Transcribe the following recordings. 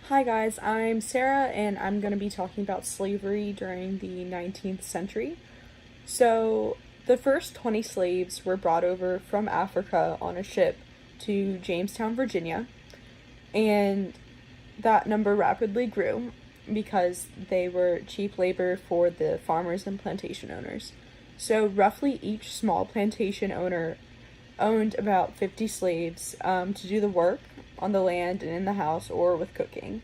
Hi guys, I'm Sarah and I'm going to be talking about slavery during the 19th century. So, the first 20 slaves were brought over from Africa on a ship to Jamestown, Virginia, and that number rapidly grew because they were cheap labor for the farmers and plantation owners. So, roughly each small plantation owner owned about 50 slaves to do the work on the land and in the house or with cooking.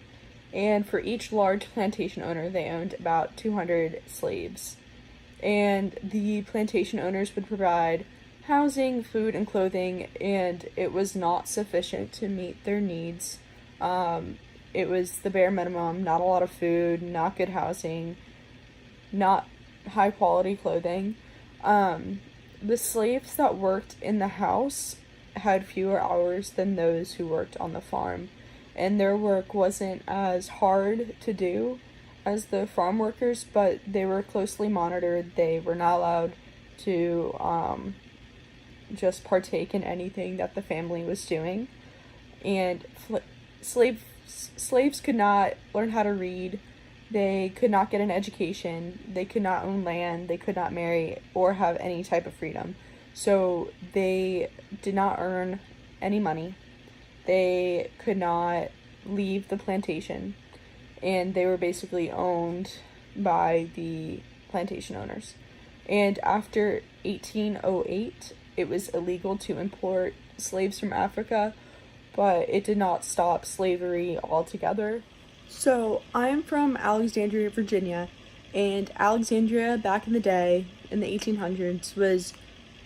And for each large plantation owner, they owned about 200 slaves. And the plantation owners would provide housing, food, and clothing, and it was not sufficient to meet their needs. It was the bare minimum, not a lot of food, not good housing, not high quality clothing. The slaves that worked in the house had fewer hours than those who worked on the farm, and their work wasn't as hard to do as the farm workers, but they were closely monitored. They were not allowed to just partake in anything that the family was doing, and slaves could not learn how to read. They could not get an education, they could not own land, they could not marry or have any type of freedom. So they did not earn any money. They could not leave the plantation, and they were basically owned by the plantation owners. And after 1808, it was illegal to import slaves from Africa, but it did not stop slavery altogether. So, I'm from Alexandria, Virginia, and Alexandria back in the day, in the 1800s, was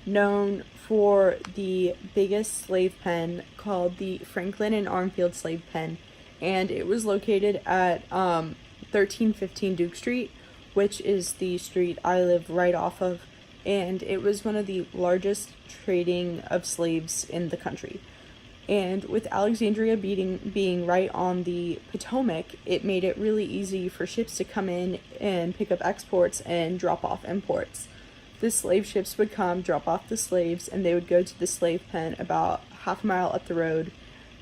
known for the biggest slave pen called the Franklin and Armfield Slave Pen, and it was located at 1315 Duke Street, which is the street I live right off of, and it was one of the largest trading of slaves in the country. And with Alexandria being right on the Potomac, it made it really easy for ships to come in and pick up exports and drop off imports. The slave ships would come, drop off the slaves, and they would go to the slave pen about half a mile up the road.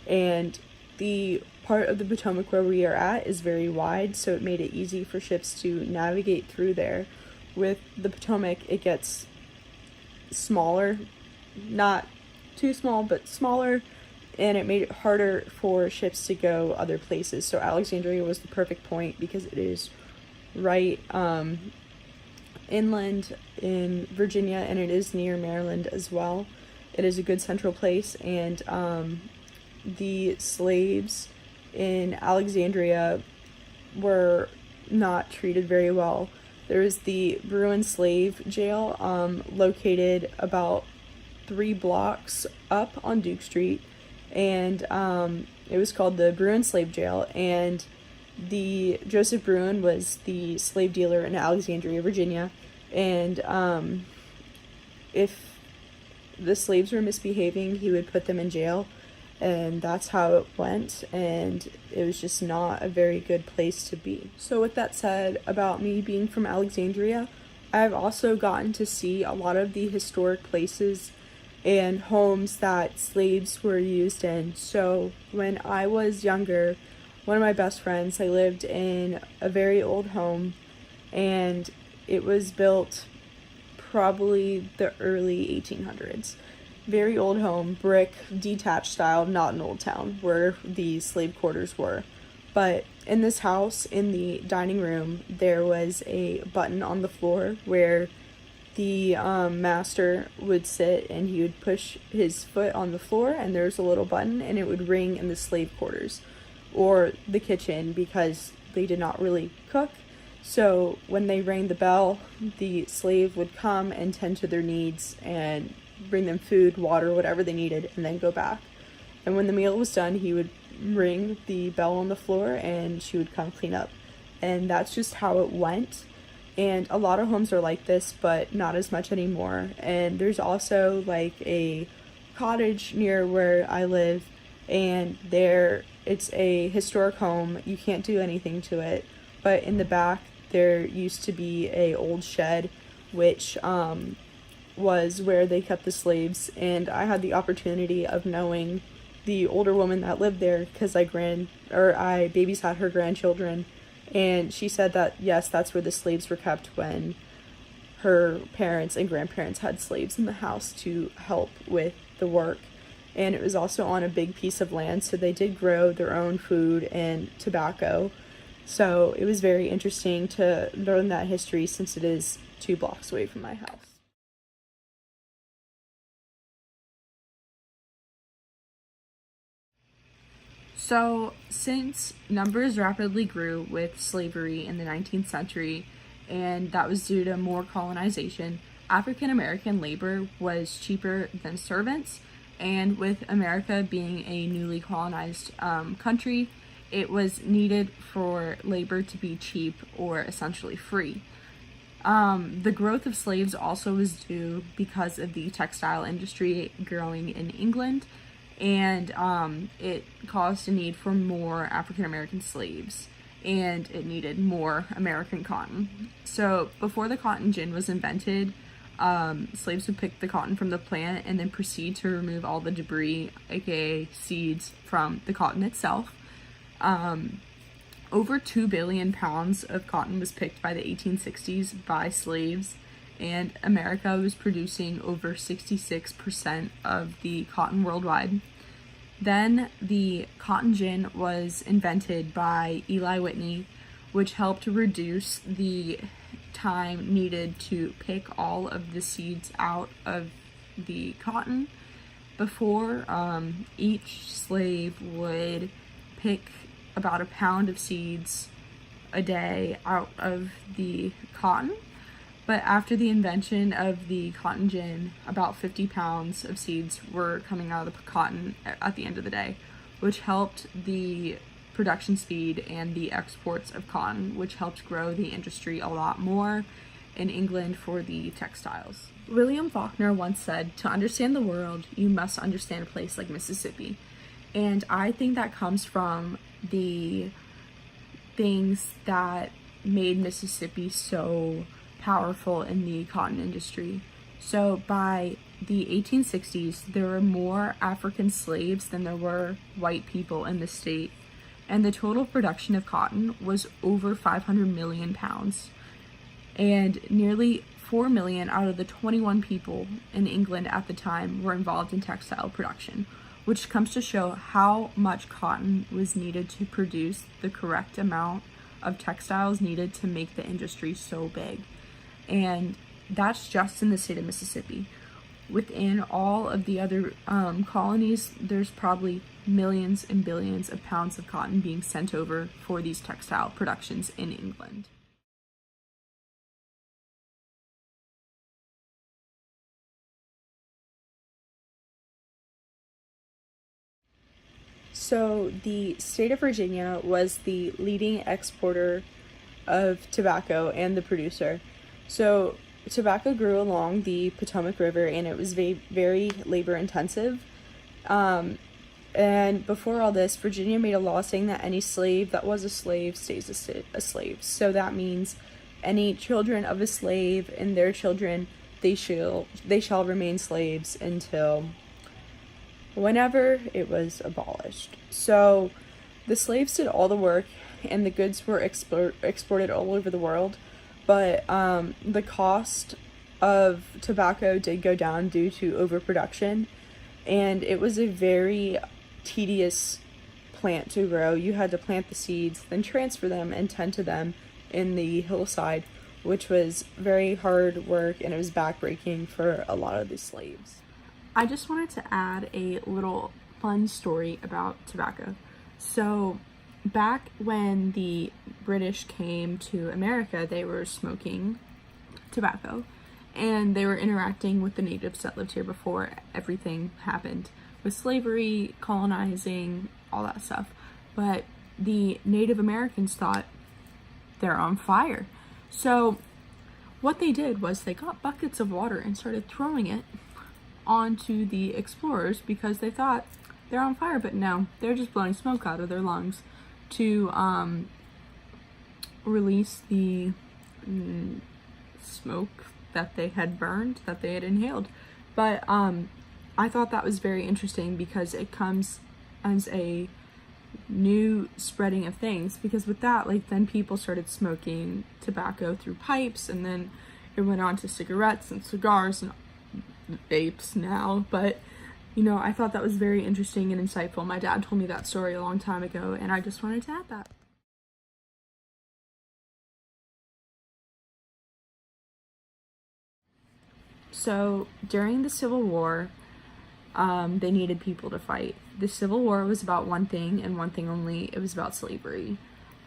And the part of the Potomac where we are at is very wide, so it made it easy for ships to navigate through there. With the Potomac, it gets smaller, not too small, but smaller, and it made it harder for ships to go other places. So Alexandria was the perfect point because it is right inland in Virginia, and it is near Maryland as well. It is a good central place, and the slaves in Alexandria were not treated very well. There was the Bruin Slave Jail located about 3 blocks up on Duke Street, and it was called the Bruin Slave Jail, and the Joseph Bruin was the slave dealer in Alexandria, Virginia, and if the slaves were misbehaving, he would put them in jail, and that's how it went, and it was just not a very good place to be. So with that said, about me being from Alexandria, I've also gotten to see a lot of the historic places and homes that slaves were used in. So when I was younger, one of my best friends, I lived in a very old home, and it was built probably the early 1800s. Very old home, brick, detached style, not an old town, where the slave quarters were. But in this house, in the dining room, there was a button on the floor where the master would sit, and he would push his foot on the floor, and there's a little button, and it would ring in the slave quarters or the kitchen because they did not really cook. So when they rang the bell, the slave would come and tend to their needs and bring them food, water, whatever they needed, and then go back. And when the meal was done, he would ring the bell on the floor, and she would come clean up. And that's just how it went. And a lot of homes are like this, but not as much anymore. And there's also like a cottage near where I live, and it's a historic home. You can't do anything to it, but in the back there used to be a old shed, which was where they kept the slaves, and I had the opportunity of knowing the older woman that lived there, because I babysat her grandchildren, and she said that yes, that's where the slaves were kept when her parents and grandparents had slaves in the house to help with the work. And it was also on a big piece of land, so they did grow their own food and tobacco. So it was very interesting to learn that history, since it is 2 blocks away from my house. So, since numbers rapidly grew with slavery in the 19th century, and that was due to more colonization, African American labor was cheaper than servants, and with America being a newly colonized country, it was needed for labor to be cheap or essentially free. The growth of slaves also was due because of the textile industry growing in England, and it caused a need for more African American slaves, and it needed more American cotton. So before the cotton gin was invented, slaves would pick the cotton from the plant and then proceed to remove all the debris, aka seeds, from the cotton itself. Over 2 billion pounds of cotton was picked by the 1860s by slaves, and America was producing over 66% of the cotton worldwide. Then the cotton gin was invented by Eli Whitney, which helped reduce the time needed to pick all of the seeds out of the cotton. Before, each slave would pick about a pound of seeds a day out of the cotton. But after the invention of the cotton gin, about 50 pounds of seeds were coming out of the cotton at the end of the day, which helped the production speed and the exports of cotton, which helped grow the industry a lot more in England for the textiles. William Faulkner once said, "To understand the world, you must understand a place like Mississippi." And I think that comes from the things that made Mississippi so powerful in the cotton industry. So by the 1860s, there were more African slaves than there were white people in the state, and the total production of cotton was over 500 million pounds, and nearly 4 million out of the 21 people in England at the time were involved in textile production, which comes to show how much cotton was needed to produce the correct amount of textiles needed to make the industry so big. And that's just in the state of Mississippi. Within all of the other colonies, there's probably millions and billions of pounds of cotton being sent over for these textile productions in England. So the state of Virginia was the leading exporter of tobacco and the producer. So tobacco grew along the Potomac River, and it was very labor intensive. And before all this, Virginia made a law saying that any slave that was a slave stays a slave. So that means any children of a slave and their children, they shall remain slaves until whenever it was abolished. So the slaves did all the work, and the goods were exported all over the world. But the cost of tobacco did go down due to overproduction, and it was a very tedious plant to grow. You had to plant the seeds, then transfer them and tend to them in the hillside, which was very hard work, and it was backbreaking for a lot of the slaves. I just wanted to add a little fun story about tobacco. So back when the British came to America, they were smoking tobacco, and they were interacting with the natives that lived here before everything happened with slavery, colonizing, all that stuff. But the Native Americans thought they're on fire. So what they did was they got buckets of water and started throwing it onto the explorers because they thought they're on fire, but no, they're just blowing smoke out of their lungs to release the smoke that they had burned, that they had inhaled. But I thought that was very interesting because it comes as a new spreading of things, because with that, like, then people started smoking tobacco through pipes, and then it went on to cigarettes and cigars and vapes now. But I thought that was very interesting and insightful. My dad told me that story a long time ago, and I just wanted to add that. So during the Civil War, they needed people to fight. The Civil War was about one thing and one thing only. It was about slavery.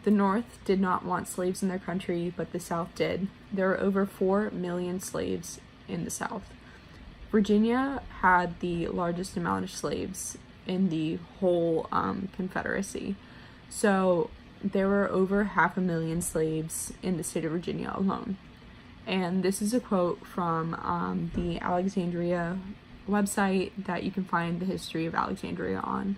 The North did not want slaves in their country, but the South did. There were over 4 million slaves in the South. Virginia had the largest amount of slaves in the whole Confederacy. So there were over 500,000 slaves in the state of Virginia alone. And this is a quote from the Alexandria website that you can find the history of Alexandria on.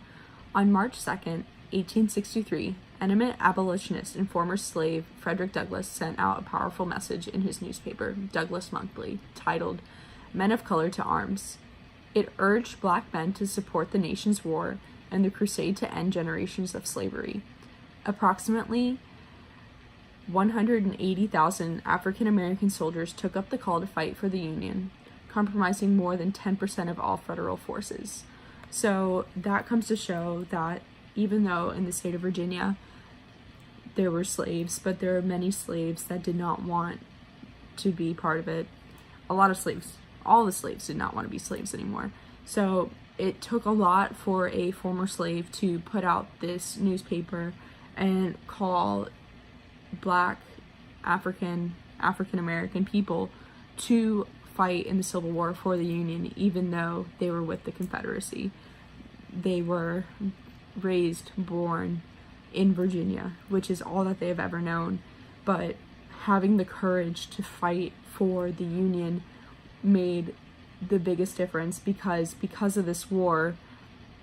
On March 2nd, 1863, eminent abolitionist and former slave Frederick Douglass sent out a powerful message in his newspaper, Douglass Monthly, titled Men of Color to Arms. It urged black men to support the nation's war and the crusade to end generations of slavery. Approximately 180,000 African American soldiers took up the call to fight for the Union, compromising more than 10% of all federal forces. So that comes to show that even though in the state of Virginia there were slaves, but there are many slaves that did not want to be part of it. A lot of slaves, all the slaves did not want to be slaves anymore. So it took a lot for a former slave to put out this newspaper and call black African American people to fight in the Civil War for the Union, even though they were with the Confederacy. They were raised, born in Virginia, which is all that they have ever known. But having the courage to fight for the Union made the biggest difference, because of this war,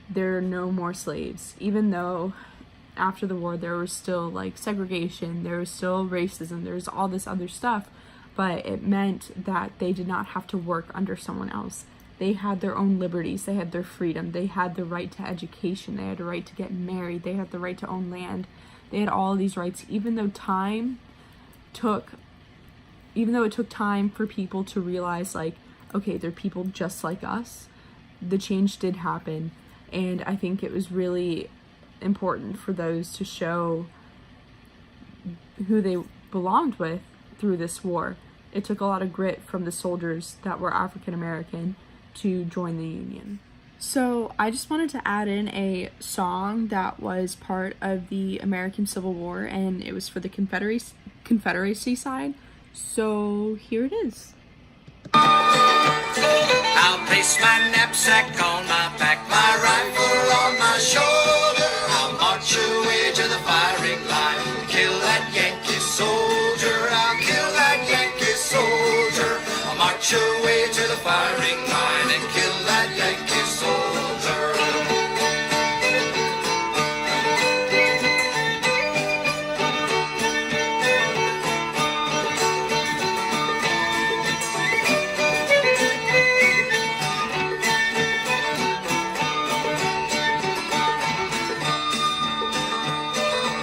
there are no more slaves. Even though after the war there was still like segregation, there was still racism, there's all this other stuff, but it meant that they did not have to work under someone else. They had their own liberties, they had their freedom, they had the right to education, they had the right to get married, they had the right to own land. They had all these rights, even though it took time for people to realize, like, okay, they're people just like us. The change did happen, and I think it was really important for those to show who they belonged with through this war. It took a lot of grit from the soldiers that were African American to join the Union. So I just wanted to add in a song that was part of the American Civil War, and it was for the Confederacy side. So here it is. I'll place my knapsack on my back, my rifle on my shoulder. I'll march away to the firing line, kill that Yankee soldier. I'll kill that Yankee soldier. I'll march away to the firing line and kill that Yankee soldier.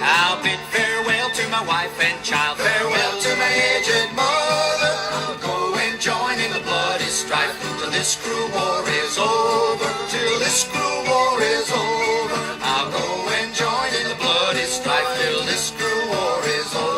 I'll bid farewell to my wife and child, farewell to my aged mother. I'll go and join in the bloody strife till this cruel war is over, till this cruel war is over. I'll go and join in the bloody strife till this cruel war is over.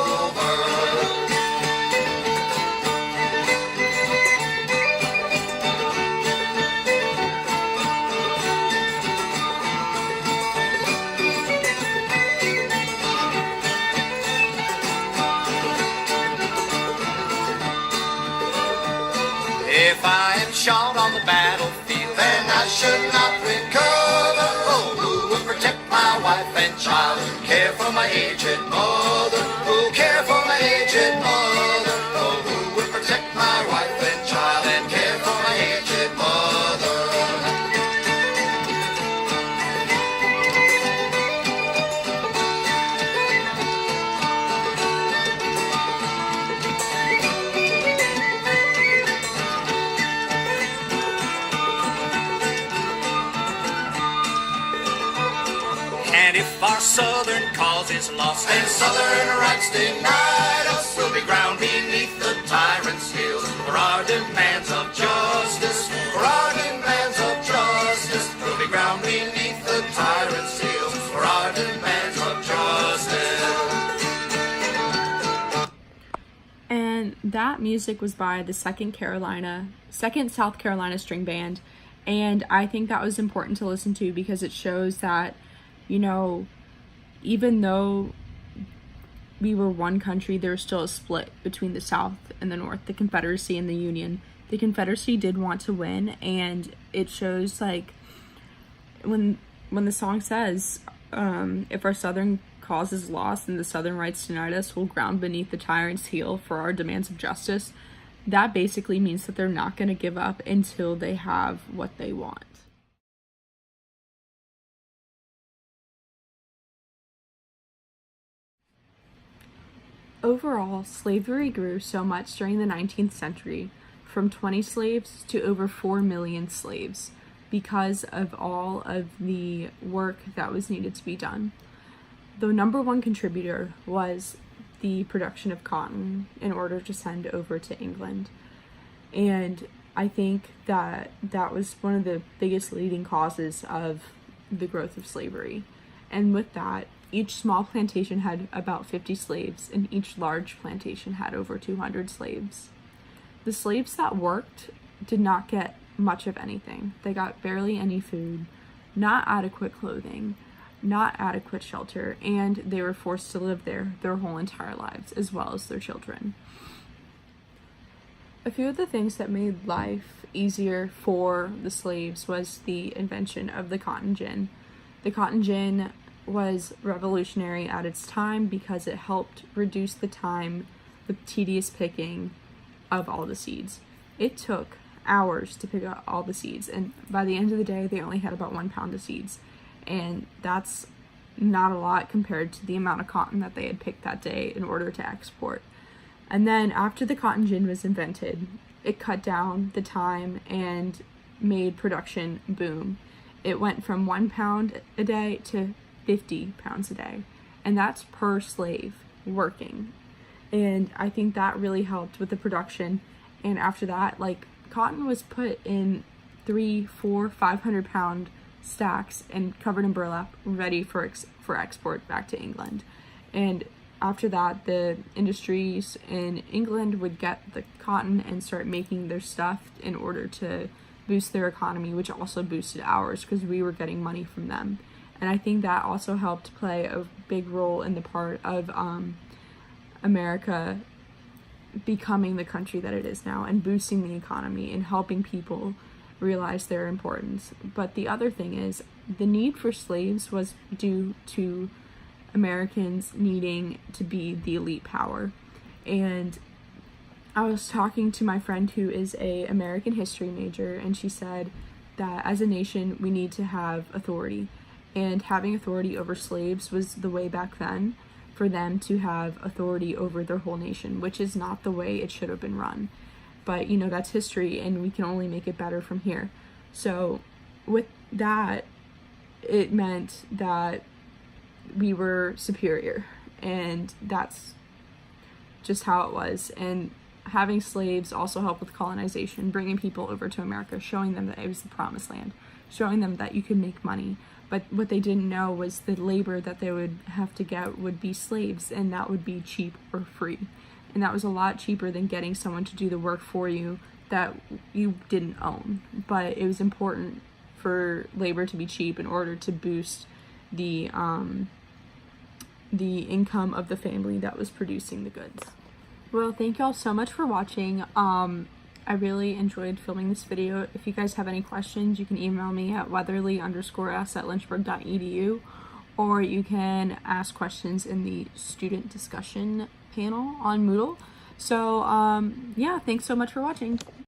If I am shot on the battlefield, then I should not recover. Oh, who will protect my wife and child, care for my aged mother? Who'll care for my aged mother? Oh, who will protect my wife and child and care for my aged mother? And if our southern cause is lost and southern rights denied us, we'll be ground beneath the tyrant's heel for our demands of justice, for our demands of justice. We'll be ground beneath the tyrant's heel for our demands of justice. And that music was by the Second South Carolina String Band. And I think that was important to listen to because it shows that, you know, even though we were one country, there was still a split between the South and the North, the Confederacy and the Union. The Confederacy did want to win, and it shows, like, when the song says, if our Southern cause is lost and the Southern rights denied us, we'll ground beneath the tyrant's heel for our demands of justice. That basically means that they're not going to give up until they have what they want. Overall, slavery grew so much during the 19th century, from 20 slaves to over 4 million slaves, because of all of the work that was needed to be done. The number one contributor was the production of cotton in order to send over to England. And I think that that was one of the biggest leading causes of the growth of slavery. And with that, each small plantation had about 50 slaves, and each large plantation had over 200 slaves. The slaves that worked did not get much of anything. They got barely any food, not adequate clothing, not adequate shelter, and they were forced to live there their whole entire lives, as well as their children. A few of the things that made life easier for the slaves was the invention of the cotton gin. The cotton gin was revolutionary at its time because it helped reduce the tedious picking of all the seeds. It took hours to pick out all the seeds, and by the end of the day, they only had about 1 pound of seeds. And that's not a lot compared to the amount of cotton that they had picked that day in order to export. And then after the cotton gin was invented, it cut down the time and made production boom. It went from 1 pound a day to 50 pounds a day. And that's per slave working. And I think that really helped with the production. And after that, like, cotton was put in 300, 400, 500 pound stacks and covered in burlap, ready for export back to England. And after that, the industries in England would get the cotton and start making their stuff in order to boost their economy, which also boosted ours because we were getting money from them. And I think that also helped play a big role in the part of America becoming the country that it is now and boosting the economy and helping people realize their importance. But the other thing is, the need for slaves was due to Americans needing to be the elite power. And I was talking to my friend who is a American history major, and she said that as a nation we need to have authority, and having authority over slaves was the way back then for them to have authority over their whole nation, which is not the way it should have been run. But, you know, that's history, and we can only make it better from here. So with that, it meant that we were superior, and that's just how it was. And having slaves also helped with colonization, bringing people over to America, showing them that it was the promised land, showing them that you could make money. But what they didn't know was the labor that they would have to get would be slaves, and that would be cheap or free. And that was a lot cheaper than getting someone to do the work for you that you didn't own. But it was important for labor to be cheap in order to boost the income of the family that was producing the goods. Well, thank y'all so much for watching. I really enjoyed filming this video. If you guys have any questions, you can email me at weatherly_s@lynchburg.edu, or you can ask questions in the student discussion panel on Moodle. So yeah, thanks so much for watching.